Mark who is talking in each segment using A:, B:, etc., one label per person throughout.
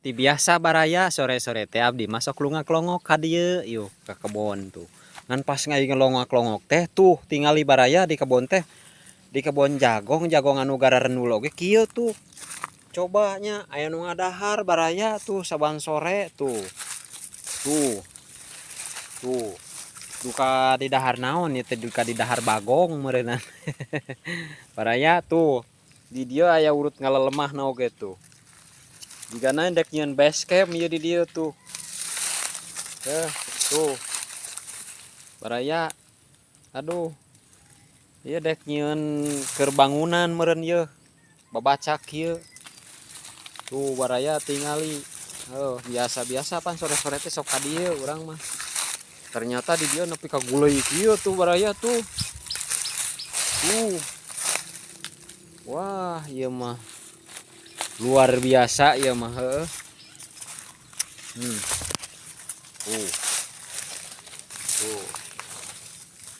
A: Ti biasa baraya sore-sore teh abdi masok lungak-longok ka dieu yuk ke kebon tuh. Ngan pas ngai ngelongok-longok teh tuh tingali baraya di kebon teh. Di kebon jagong, jagong anu garareun oge kieu tuh. Cobanya aya nu ngadahar baraya tuh saban sore tuh. Tuh. Tuh. Duka di dahar naon ya teh duka di dahar bagong meureunna. Baraya tuh. Di dieu aya urut ngalelemahna oge tuh. Jigana dek nyieun base camp ieu di dieu tuh. Tuh. Baraya. Aduh. Ieu dek nyieun keur bangunan meureun ieu. Babacak ieu. Tuh baraya tingali. Biasa-biasa pan sore-sore teh sok ka dieu urang mah. Ternyata di dieu nepi ka guleuy kieu tuh baraya tuh. Wah, ieu mah luar biasa ieu mah heueuh. Tuh.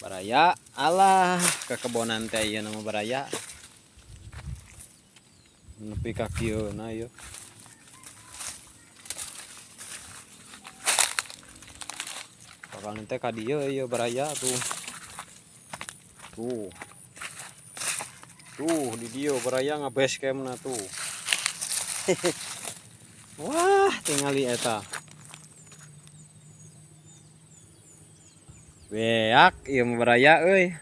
A: Baraya alah kekebonan teh ieu nama baraya. Nepi ka kieuna ieu. Bakal teh ka dieu ieu baraya tuh. Tuh. Tuh di dieu baraya ngabase campna tuh. Wah, tingali eta. Beak ieu baraya euy.